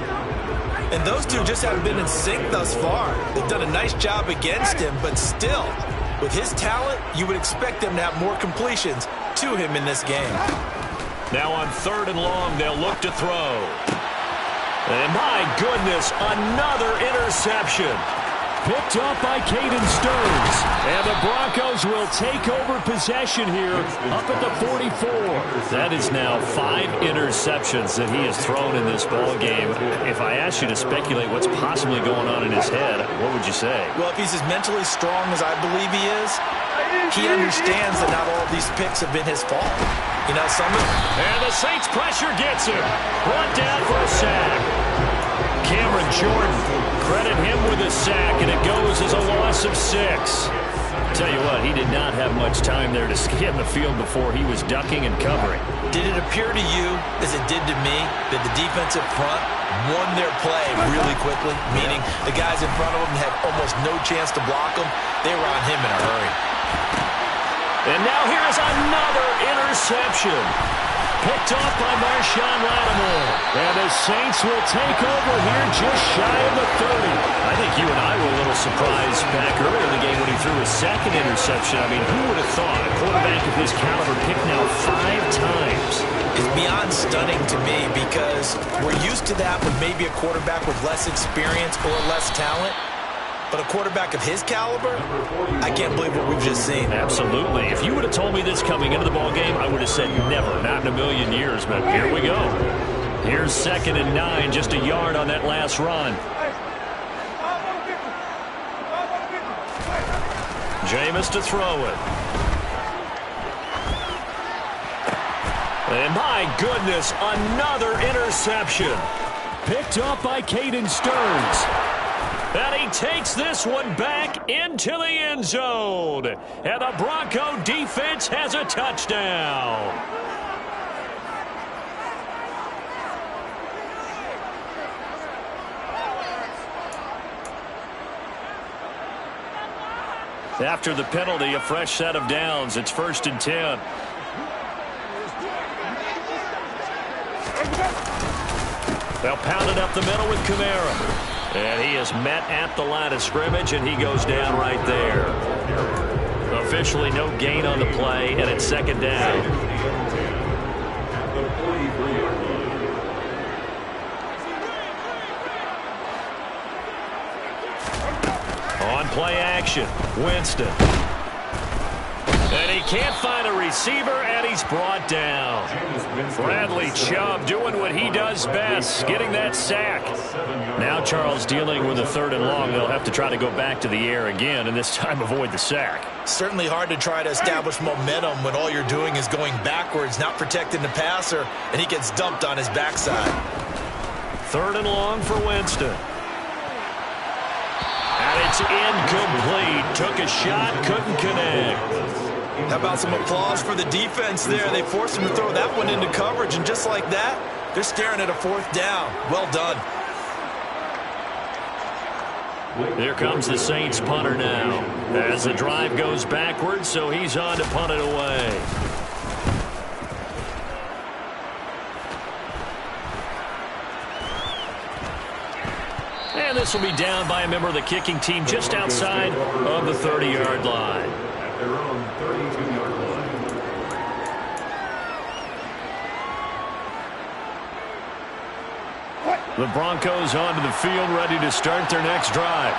And those two just haven't been in sync thus far. They've done a nice job against him, but still, with his talent, you would expect them to have more completions to him in this game. Now on 3rd and long, they'll look to throw. And my goodness, another interception. Picked up by Caden Stearns. And the Broncos will take over possession here up at the 44. That is now 5 interceptions that he has thrown in this ball game. If I asked you to speculate what's possibly going on in his head, what would you say? Well, if he's as mentally strong as I believe he is, he understands that not all of these picks have been his fault. You know, some of them. And the Saints pressure gets him. Brought down for a sack. Cameron Jordan, credit him with a sack, and it goes as a loss of 6. Tell you what, he did not have much time there to scan the field before he was ducking and covering. Did it appear to you, as it did to me, that the defensive front won their play really quickly? Meaning the guys in front of them had almost no chance to block them. They were on him in a hurry. And now here is another interception. Picked off by Marshawn Lattimore. And the Saints will take over here just shy of the 30. I think you and I were a little surprised back earlier in the game when he threw his second interception. I mean, who would have thought a quarterback of his caliber picked now 5 times? It's beyond stunning to me because we're used to that with maybe a quarterback with less experience or less talent. But a quarterback of his caliber, I can't believe what we've just seen. Absolutely. If you would have told me this coming into the ball game, I would have said never, not in a million years. But here we go. Here's 2nd and 9, just a yard on that last run. Jameis to throw it. And my goodness, another interception. Picked up by Caden Stearns. And he takes this one back into the end zone. And the Bronco defense has a touchdown. After the penalty, a fresh set of downs. It's 1st and 10. They'll pound it up the middle with Kamara. And he is met at the line of scrimmage, and he goes down right there. Officially no gain on the play, and it's 2nd down. On play action, Winston. And he can't find a receiver, and he's brought down. Bradley Chubb doing what he does best, getting that sack. Now Charles dealing with a 3rd and long. They'll have to try to go back to the air again, and this time avoid the sack. Certainly hard to try to establish momentum when all you're doing is going backwards, not protecting the passer, and he gets dumped on his backside. 3rd and long for Winston. And it's incomplete. Took a shot, couldn't connect. How about some applause for the defense there? They forced him to throw that one into coverage, and just like that, they're staring at a 4th down. Well done. Here comes the Saints punter now. As the drive goes backwards, so he's on to punt it away. And this will be down by a member of the kicking team just outside of the 30-yard line. At their own 32-yard line. The Broncos onto the field, ready to start their next drive.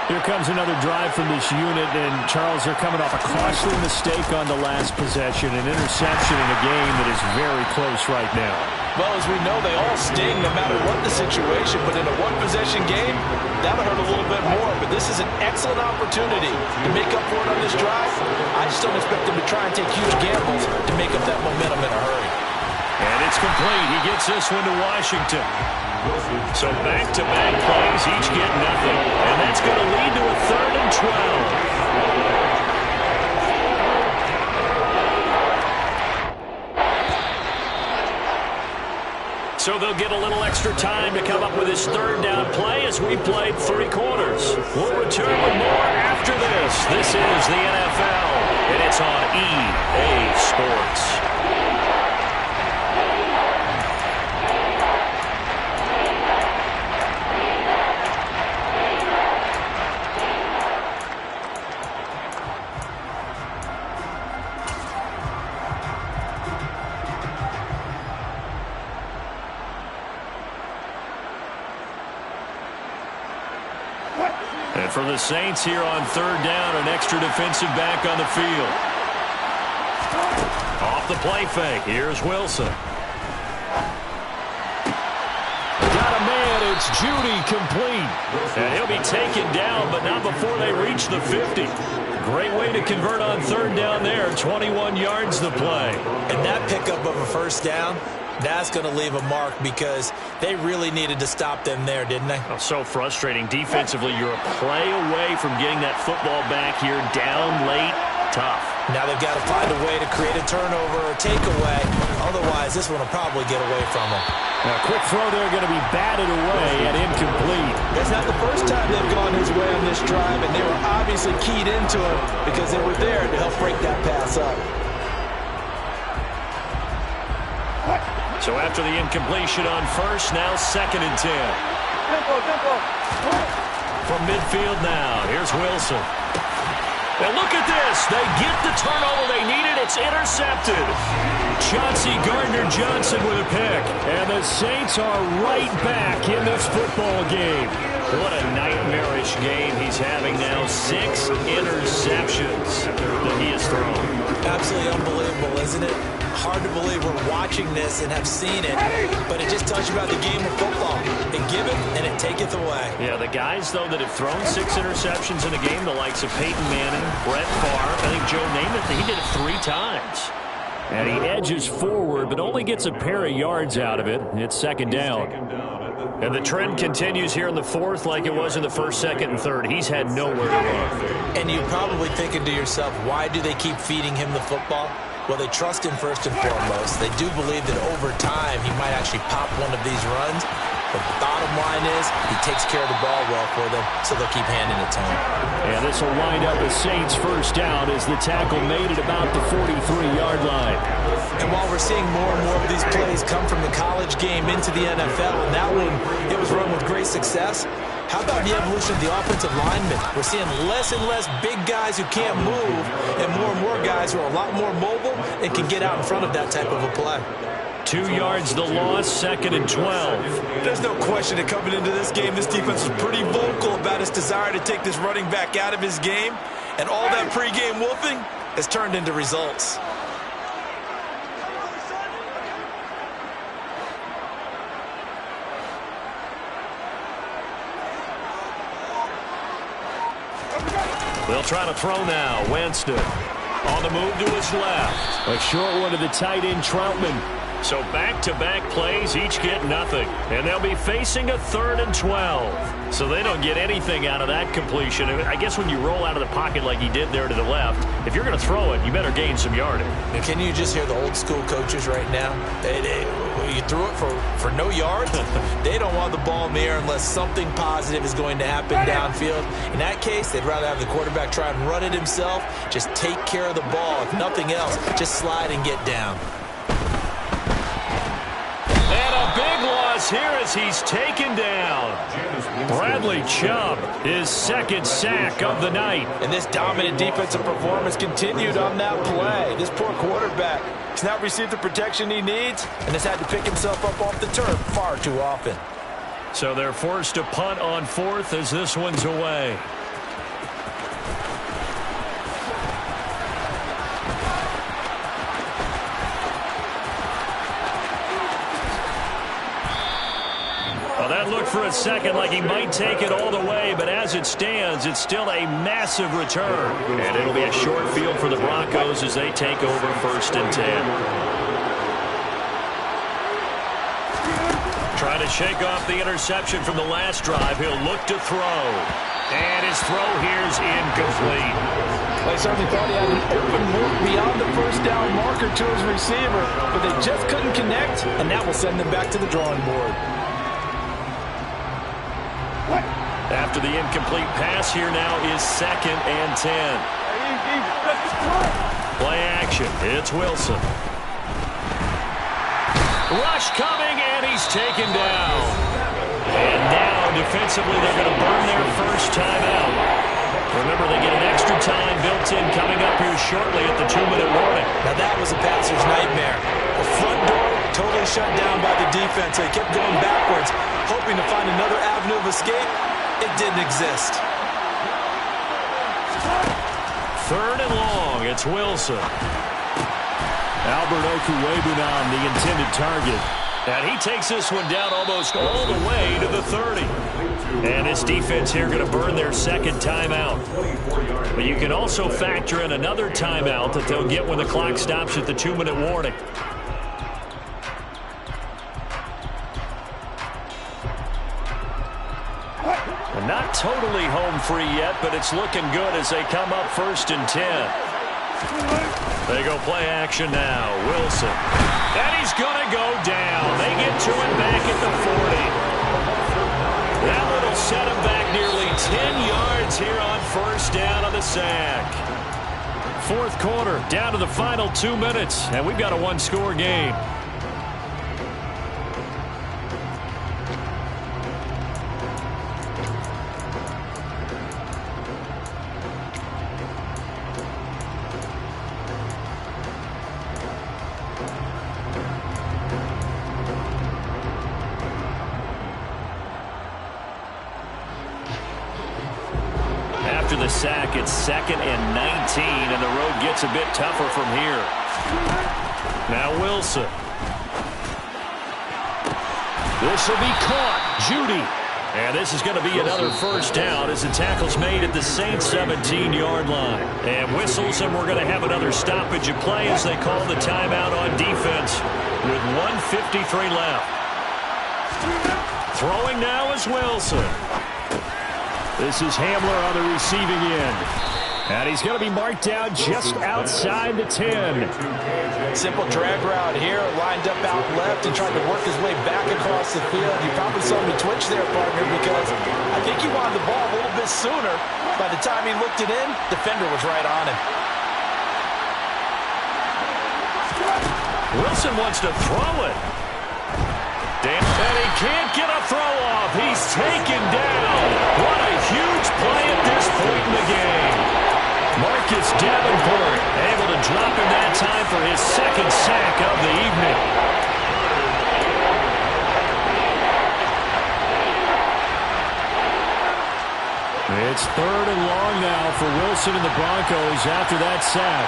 Here comes another drive from this unit, and Charles, they're coming off a costly mistake on the last possession, an interception in a game that is very close right now. Well, as we know, they all sting no matter what the situation, but in a one-possession game, that'll hurt a little bit more. But this is an excellent opportunity to make up for it on this drive. I just don't expect them to try and take huge gambles to make up that momentum in a hurry. And it's complete. He gets this one to Washington. So back-to-back plays, each get nothing. And that's going to lead to a 3rd and 12. So they'll get a little extra time to come up with this 3rd down play as we played 3 quarters. We'll return with more after this. This is the NFL, and it's on EA Sports. And for the Saints here on 3rd down, an extra defensive back on the field. Off the play fake, here's Wilson. Got a man, it's Judy, complete. And he'll be taken down, but not before they reach the 50. Great way to convert on 3rd down there, 21 yards to play. And that pickup of a 1st down, that's going to leave a mark because they really needed to stop them there, didn't they? Oh, so frustrating. Defensively, you're a play away from getting that football back here, down late, tough. Now they've got to find a way to create a turnover or takeaway. Otherwise, this one will probably get away from them. Now, quick throw there, going to be batted away and incomplete. It's not the first time they've gone his way on this drive, and they were obviously keyed into him because they were there to help break that pass up. So after the incompletion on 1st, now 2nd and 10. From midfield now, here's Wilson. And look at this. They get the turnover they needed. It's intercepted. Chauncey Gardner-Johnson with a pick. And the Saints are right back in this football game. What a nightmarish game he's having now. 6 interceptions that he has thrown. Absolutely unbelievable, isn't it? Hard to believe we're watching this and have seen it, but it just tells you about the game of football. It giveth and it taketh away. Yeah, the guys, though, that have thrown 6 interceptions in a game, the likes of Peyton Manning, Brett Favre, I think Joe Namath, he did it 3 times. And he edges forward, but only gets a pair of yards out of it. It's 2nd down. And the trend continues here in the 4th like it was in the 1st, 2nd, and 3rd. He's had nowhere to run. And you're probably thinking to yourself, why do they keep feeding him the football? Well, they trust him first and foremost. They do believe that over time he might actually pop one of these runs. But the bottom line is he takes care of the ball well for them, so they'll keep handing it to him. And this will wind up a Saints 1st down as the tackle made it about the 43-yard line. And while we're seeing more and more of these plays come from the college game into the NFL, and that one, it was run with great success, how about the evolution of the offensive linemen? We're seeing less and less big guys who can't move and more guys who are a lot more mobile and can get out in front of that type of a play. 2 yards the loss, 2nd and 12. There's no question that coming into this game, this defense was pretty vocal about its desire to take this running back out of his game. And all that pregame wolfing has turned into results. They'll try to throw now. Winston on the move to his left. A short one to the tight end, Troutman. So back-to-back plays, each get nothing. And they'll be facing a 3rd and 12. So they don't get anything out of that completion. I guess when you roll out of the pocket like he did there to the left, if you're going to throw it, you better gain some yardage. And can you just hear the old school coaches right now? You threw it for no yards. They don't want the ball in the air unless something positive is going to happen downfield. In that case, they'd rather have the quarterback try and run it himself. Just take care of the ball. If nothing else, just slide and get down. And a big loss here as he's taken down. Bradley Chubb, his 2nd sack of the night. And this dominant defensive performance continued on that play. This poor quarterback has not received the protection he needs and has had to pick himself up off the turf far too often. So they're forced to punt on 4th as this one's away. Well, that looked for a second like he might take it all the way, but as it stands, it's still a massive return. And it'll be a short field for the Broncos as they take over 1st and 10. Trying to shake off the interception from the last drive. He'll look to throw. And his throw here's incomplete. Well, he certainly thought he had an open look beyond the first down marker to his receiver, but they just couldn't connect, and that will send them back to the drawing board. After the incomplete pass, here now is 2nd and 10. Play action. It's Wilson. Rush coming, and he's taken down. And now, defensively, they're going to burn their first timeout. Remember, they get an extra time built in coming up here shortly at the 2-minute warning. Now, that was a passer's nightmare. The front door totally shut down by the defense. They kept going backwards, hoping to find another avenue of escape. It didn't exist. 3rd and long. It's Wilson. Albert Okuwebunam, the intended target. And he takes this one down almost all the way to the 30. And this defense here going to burn their 2nd timeout. But you can also factor in another timeout that they'll get when the clock stops at the 2-minute warning. Not totally home free yet, but it's looking good as they come up 1st and 10. They go play action now. Wilson. And he's going to go down. They get to him back at the 40. That will set him back nearly 10 yards here on 1st down on the sack. 4th quarter, down to the final 2 minutes, and we've got a 1-score game. After the sack, it's 2nd and 19, and the road gets a bit tougher from here. Now Wilson. This will be caught. Judy. And this is going to be another 1st down as the tackle's made at the Saints' 17-yard line. And whistles, and we're going to have another stoppage of play as they call the timeout on defense with 1:53 left. Throwing now is Wilson. This is Hamler on the receiving end. And he's going to be marked down just outside the 10. Simple drag route here, lined up out left and tried to work his way back across the field. You probably saw me twitch there, partner, because I think he wanted the ball a little bit sooner. By the time he looked it in, the defender was right on him. Wilson wants to throw it. And he can't get a throw off. He's taken down. What a huge play at this point in the game. Marcus Davenport able to drop him that time for his 2nd sack of the evening. It's 3rd and long now for Wilson and the Broncos after that sack.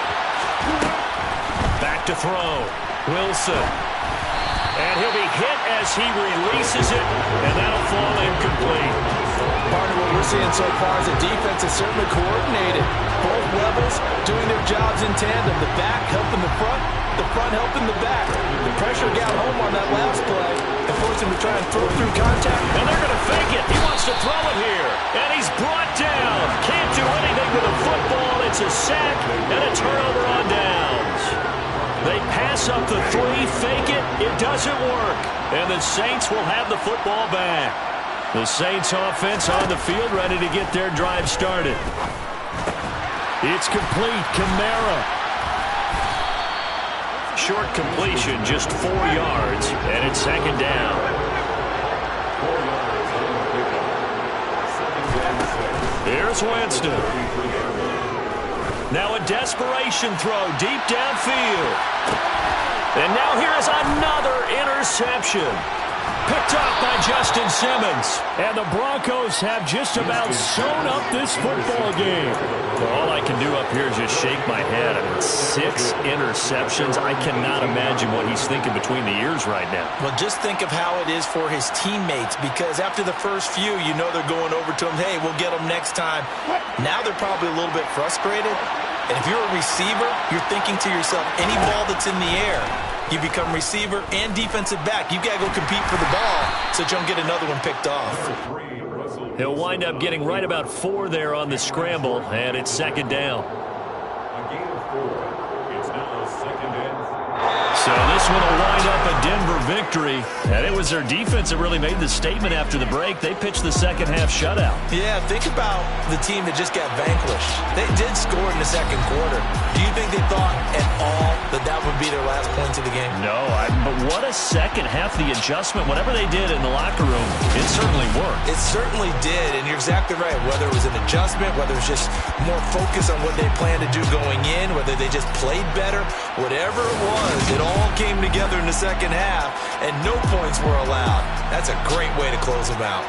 Back to throw. Wilson. And he'll be hit as he releases it, and that'll fall incomplete. Part of what we're seeing so far is the defense is certainly coordinated. Both levels doing their jobs in tandem. The back helping the front helping the back. The pressure got home on that last play and forced him to try and throw through contact. And they're going to fake it. He wants to throw it here. And he's brought down. Can't do anything with the football. It's a sack and a turnover on downs. They pass up the 3, fake it. It doesn't work. And the Saints will have the football back. The Saints offense on the field ready to get their drive started. It's complete. Kamara. Short completion, just 4 yards, and it's 2nd down. Here's Winston. Now a desperation throw deep downfield. And now here is another interception. Picked up by Justin Simmons. And the Broncos have just about sewn up this football game. Well, all I can do up here is just shake my head. I mean, 6 interceptions. I cannot imagine what he's thinking between the ears right now. Well, just think of how it is for his teammates, because after the first few, you know they're going over to him, hey, we'll get them next time. Now they're probably a little bit frustrated. And if you're a receiver, you're thinking to yourself, any ball that's in the air, you become receiver and defensive back. You got to go compete for the ball so that you don't get another one picked off. He'll wind up getting right about 4 there on the scramble, and it's 2nd down. A gain of 4. It's now 2nd and 4. So this one will wind up a Denver victory. And it was their defense that really made the statement after the break. They pitched the second half shutout. Yeah, think about the team that just got vanquished. They did score in the 2nd quarter. Do you think they thought at all that that would be their last points of the game? No, but what a second half. The adjustment, whatever they did in the locker room, it certainly worked. It certainly did, and you're exactly right. Whether it was an adjustment, whether it was just more focus on what they planned to do going in, whether they just played better, whatever it was, it all came together in the 2nd half, and no points were allowed. That's a great way to close them out.